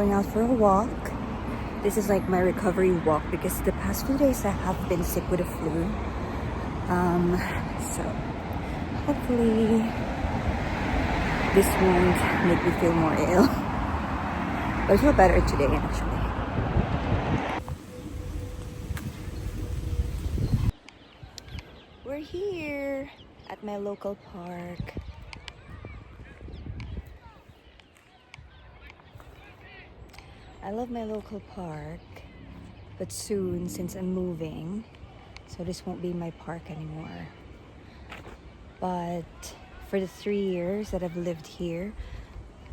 going out for a walk. This is like my recovery walk because the past few days I have been sick with a flu. So hopefully this won't make me feel more ill. But I feel better today actually. We're here at my local park. I love my local park, but soon, since I'm moving, so this won't be my park anymore. But for the 3 years that I've lived here,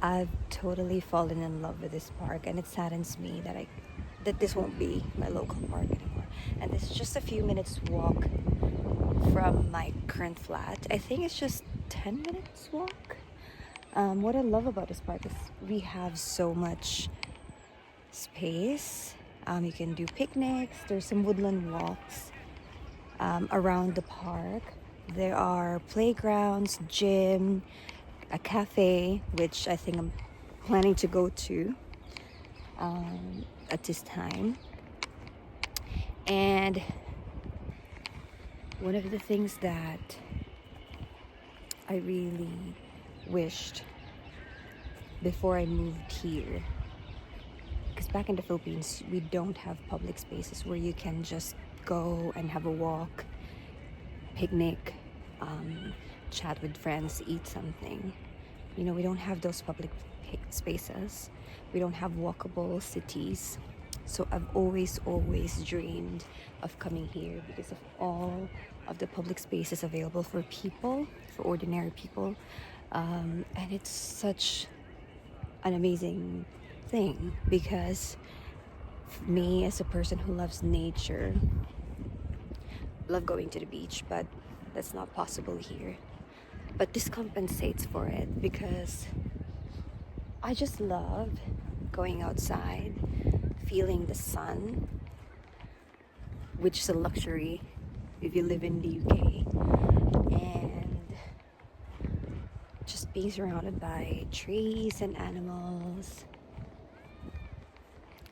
I've totally fallen in love with this park, and it saddens me that this won't be my local park anymore. And this is just a few minutes walk from my current flat. I think it's just 10 minutes walk. What I love about this park is we have so much space. You can do picnics. There's some woodland walks around the park. There are playgrounds, gym, a cafe, which I think I'm planning to go to at this time. And one of the things that I really wished before I moved here, because back in the Philippines we don't have public spaces where you can just go and have a walk, picnic, chat with friends, eat something. You know, we don't have those public spaces. We don't have walkable cities. So I've always dreamed of coming here because of all of the public spaces available for people, for ordinary people. And it's such an amazing thing because me as a person who loves nature, love going to the beach, but that's not possible here. But this compensates for it because I just love going outside, feeling the sun, which is a luxury if you live in the UK, and just being surrounded by trees and animals.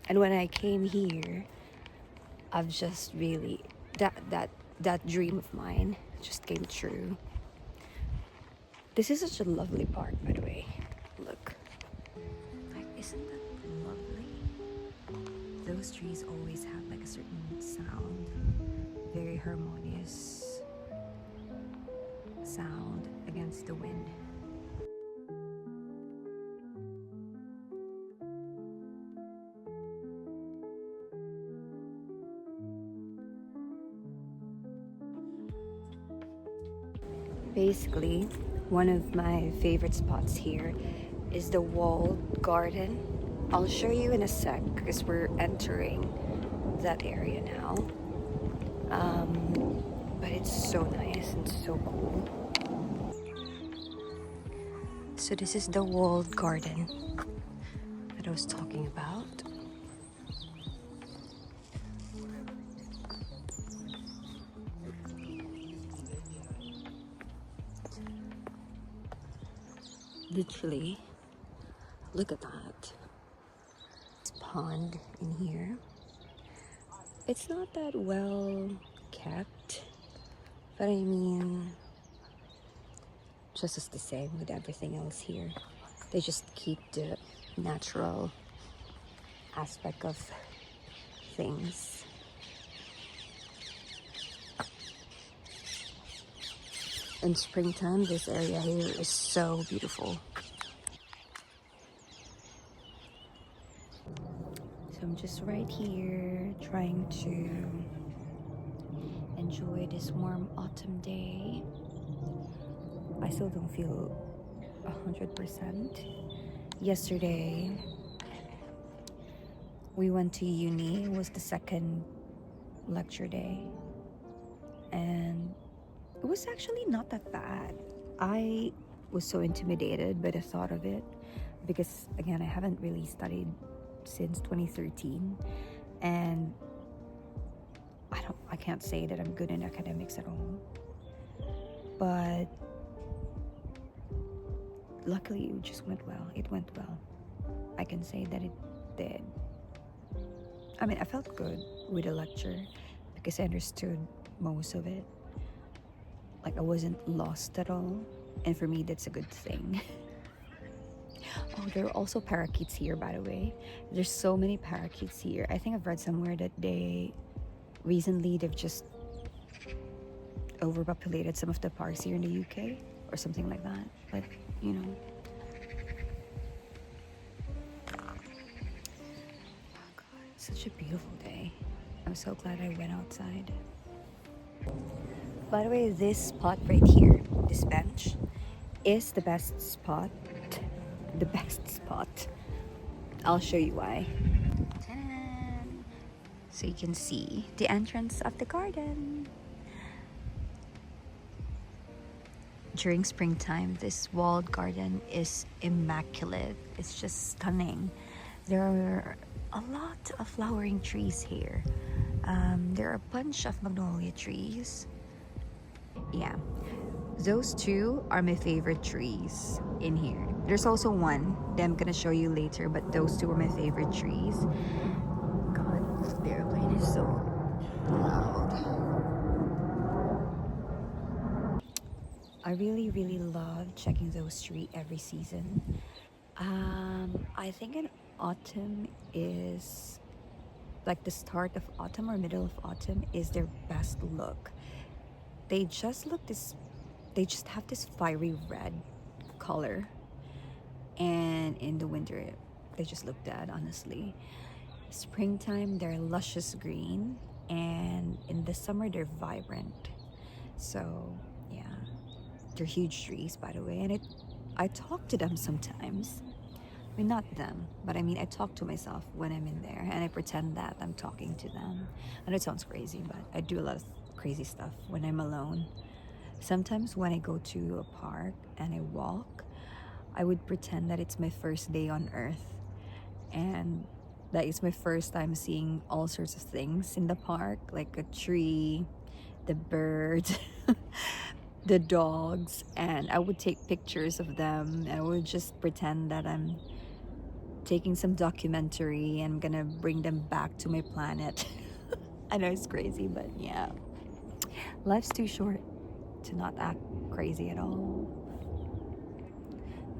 And when I came here, I've just really that dream of mine just came true. This is such a lovely park, by the way. Look, like, isn't that lovely? Those trees always have like a certain sound, very harmonious sound against the wind. Basically, one of my favorite spots here is the walled garden. I'll show you in a sec because we're entering that area now. But it's so nice and so cool. So this is the walled garden that I was talking about. Literally, look at that. This pond in here. It's not that well kept, but I mean, just as the same with everything else here. They just keep the natural aspect of things. In springtime, this area here is so beautiful. So I'm just right here trying to enjoy this warm autumn day. I still don't feel 100%. Yesterday, we went to uni. It was the second lecture day. And it was actually not that bad. I was so intimidated by the thought of it because, again, I haven't really studied since 2013, and I can't say that I'm good in academics at all. But luckily, it just went well. It went well. I can say that did. I mean, I felt good with the lecture because I understood most of it. Like, I wasn't lost at all. And for me, that's a good thing. Oh, there are also parakeets here, by the way. There's so many parakeets here. I think I've read somewhere that they've just overpopulated some of the parks here in the UK or something like that. But, you know. Oh God, such a beautiful day. I'm so glad I went outside. By the way, this spot right here, this bench, is the best spot. The best spot. I'll show you why. Ta-da! So you can see the entrance of the garden. During springtime, this walled garden is immaculate. It's just stunning. There are a lot of flowering trees here. There are a bunch of magnolia trees. Yeah, those two are my favorite trees in here. There's also one that I'm gonna show you later, but those two are my favorite trees. God, the airplane is so loud. I really, really love checking those trees every season. I think in autumn is like the start of autumn or middle of autumn is their best look. They just have this fiery red color, and in the winter they just look dead, honestly. Springtime they're luscious green, and in the summer they're vibrant. So yeah, they're huge trees, by the way, and I talk to them sometimes. I mean, not them, but I mean, I talk to myself when I'm in there, and I pretend that I'm talking to them. And it sounds crazy, but I do a lot of crazy stuff when I'm alone. Sometimes when I go to a park and I walk, I would pretend that it's my first day on earth, and that it's my first time seeing all sorts of things in the park, like a tree, the birds, the dogs, and I would take pictures of them. I would just pretend that I'm taking some documentary and I'm gonna bring them back to my planet. I know it's crazy, but yeah, life's too short to not act crazy at all.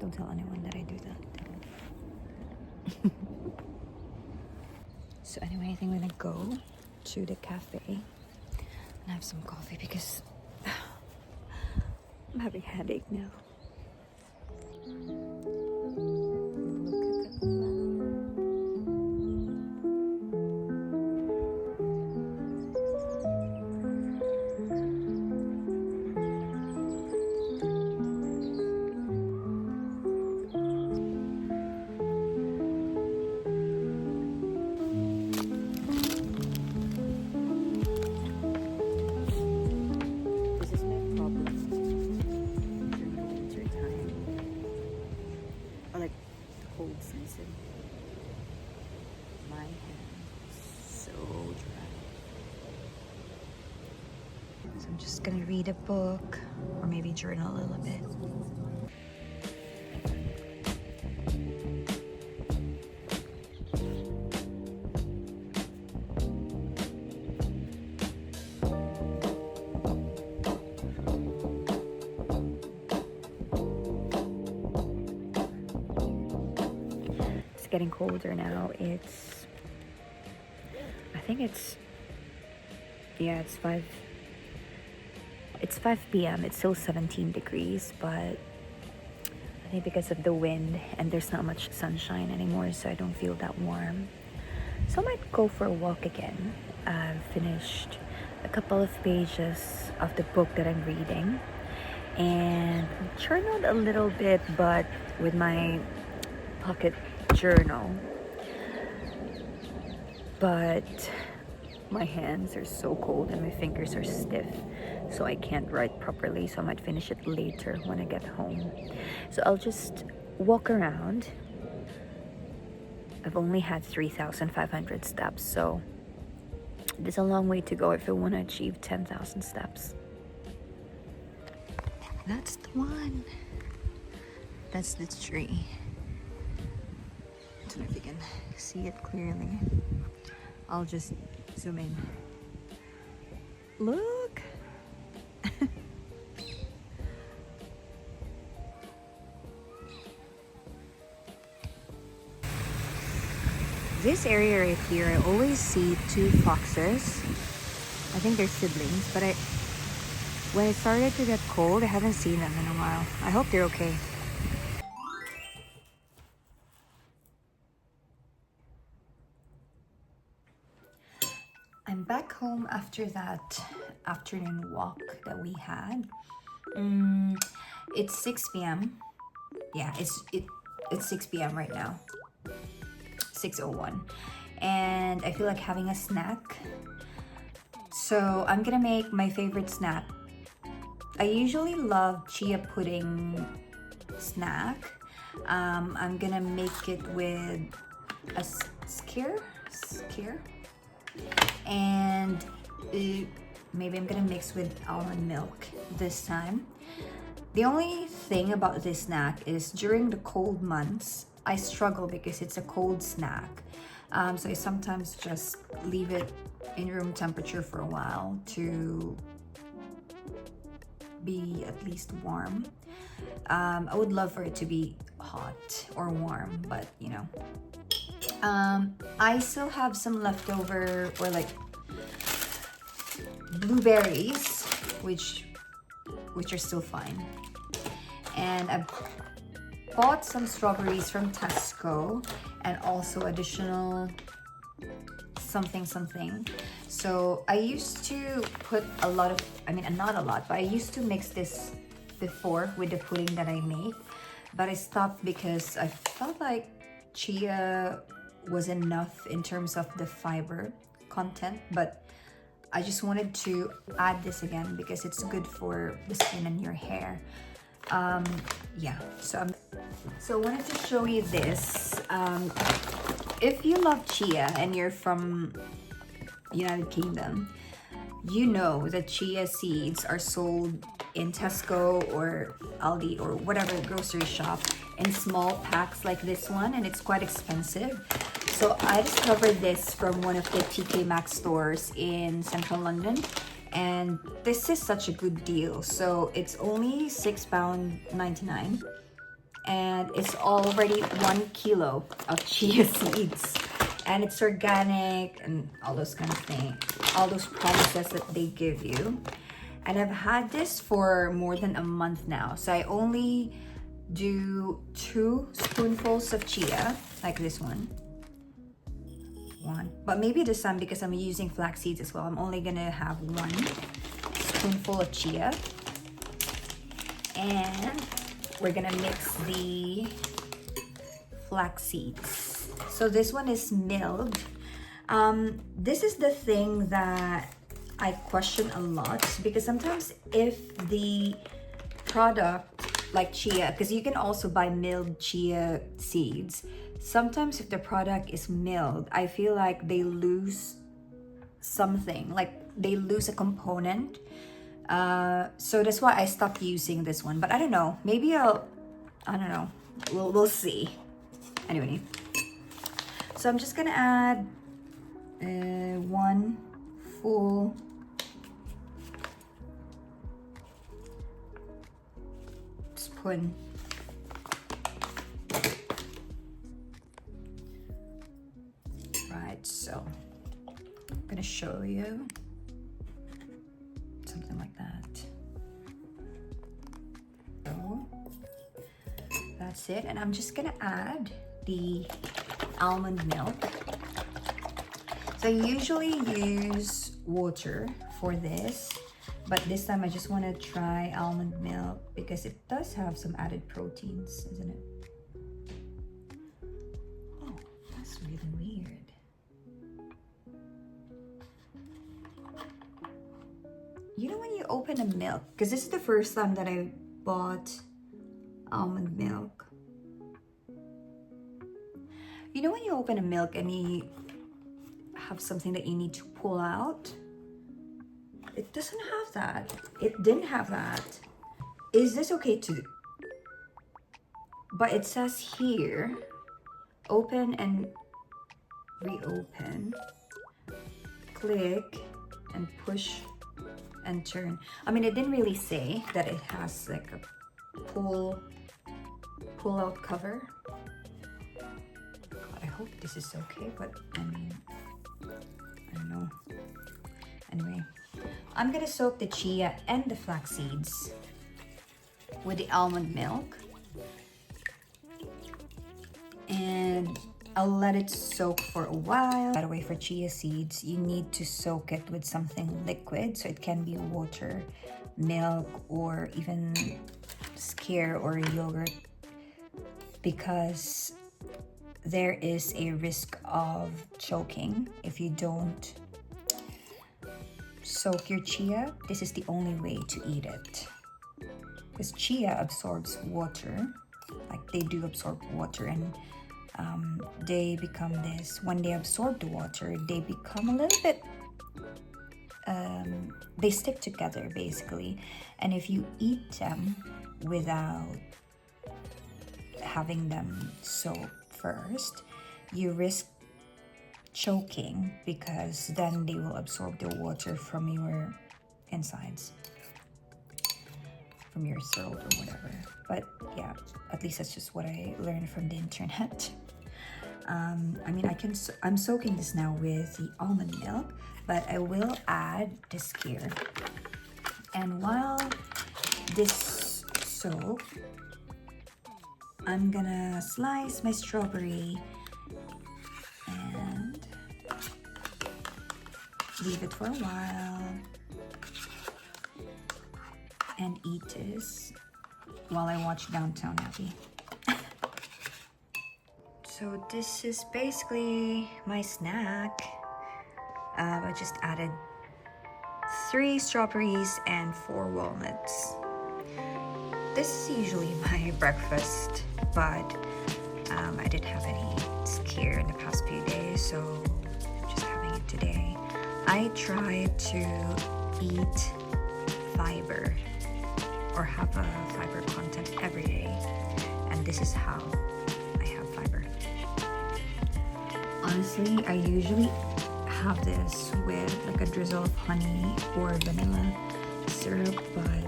Don't tell anyone that I do that. So anyway, I think I'm gonna go to the cafe and have some coffee because I'm having a headache now. Season. My hands so dry. So I'm just gonna read a book or maybe journal a little bit. Getting colder now. I think it's 5 p.m. It's still 17 degrees, but I think because of the wind and there's not much sunshine anymore, so I don't feel that warm. So I might go for a walk again. I've finished a couple of pages of the book that I'm reading and journaled a little bit, but with my pocket journal, but my hands are so cold and my fingers are stiff, so I can't write properly, so I might finish it later when I get home. So I'll just walk around. I've only had 3,500 steps, so there's a long way to go if I want to achieve 10,000 steps. That's the one. That's the tree. don't know if you can see it clearly. I'll just zoom in. Look! This area right here, I always see two foxes. I think they're siblings, but when it started to get cold, I haven't seen them in a while. I hope they're okay. I'm back home after that afternoon walk that we had. It's 6 p.m. Yeah, it's 6 p.m. right now. 6:01, and I feel like having a snack. So I'm gonna make my favorite snack. I usually love chia pudding snack. I'm gonna make it with a skyr, and maybe I'm gonna mix with almond milk this time. The only thing about this snack is during the cold months, I struggle because it's a cold snack. So I sometimes just leave it in room temperature for a while to be at least warm. I would love for it to be hot or warm, but you know. I still have some leftover, or like blueberries, which are still fine. And I've bought some strawberries from Tesco, and also additional something. So I used to put a lot of, I mean not a lot, but I used to mix this before with the pudding that I make, but I stopped because I felt like chia was enough in terms of the fiber content, but I just wanted to add this again because it's good for the skin and your hair. Yeah, so I wanted to show you this. If you love chia and you're from United Kingdom, you know that chia seeds are sold in Tesco or Aldi or whatever grocery shop in small packs like this one, and it's quite expensive. So I discovered this from one of the TK Maxx stores in central London, and this is such a good deal. So it's only £6.99, and it's already 1 kilo of chia seeds, and it's organic and all those kind of things, all those promises that they give you. And I've had this for more than a month now. So I only do 2 spoonfuls of chia, like this one. But maybe this time, because I'm using flax seeds as well, I'm only gonna have 1 spoonful of chia, and we're gonna mix the flax seeds. So this one is milled. This is the thing that I question a lot, because sometimes if the product like chia, because you can also buy milled chia seeds, sometimes if the product is milled, I feel like they lose something, like they lose a component. So that's why I stopped using this one. But I don't know, maybe I don't know, we'll see. Anyway, so I'm just gonna add 1 full spoon. Right, so I'm gonna show you something like that. So that's it, and I'm just gonna add the almond milk. So I usually use water for this, but this time I just want to try almond milk because it does have some added proteins, isn't it? Oh, that's really weird. You know when you open a milk, because this is the first time that I bought almond milk. You know when you open a milk and you have something that you need to pull out? It doesn't have that. It didn't have that. Is this okay to do? But it says here, open and reopen, click and push and turn. I mean, it didn't really say that it has like a pull out cover. God, I hope this is okay, but I mean, I don't know. Anyway, I'm gonna soak the chia and the flax seeds with the almond milk, and I'll let it soak for a while. By the way, for chia seeds, you need to soak it with something liquid, so it can be water, milk, or even skyr or yogurt, because there is a risk of choking if you don't soak your chia. This is the only way to eat it, because chia absorbs water, like they do absorb water, and they become this, when they absorb the water, they become a little bit, they stick together basically. And if you eat them without having them soaked first, you risk choking, because then they will absorb the water from your insides, from your throat or whatever. But yeah, at least that's just what I learned from the internet. I mean, I'm soaking this now with the almond milk, but I will add the skyr. And while this soaks, I'm gonna slice my strawberry and leave it for a while and eat this while I watch Downton Abbey. So this is basically my snack. I just added 3 strawberries and 4 walnuts. This is usually my breakfast, but I didn't have any skyr in the past few days, so I'm just having it today. I try to eat fiber or have a fiber content every day, and this is how I have fiber. Honestly, I usually have this with like a drizzle of honey or vanilla syrup, but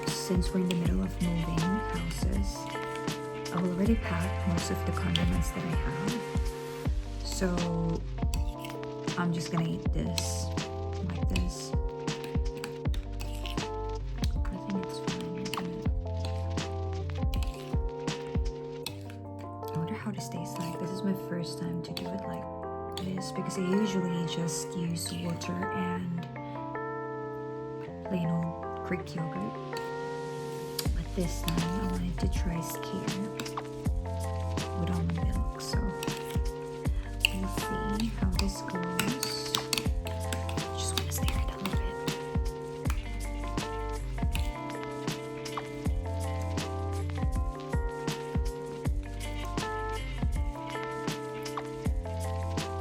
since we're in the middle of moving houses, I've already packed most of the condiments that I have, so I'm just gonna eat this like this. I think it's fine, isn't it? I wonder how this tastes like. This is my first time to do it like this, because I usually just use water and plain old Greek yogurt. But this time I wanted to try skyr with almond milk, so we'll see how this goes. Just want to stir it a little bit.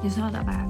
It's not that bad.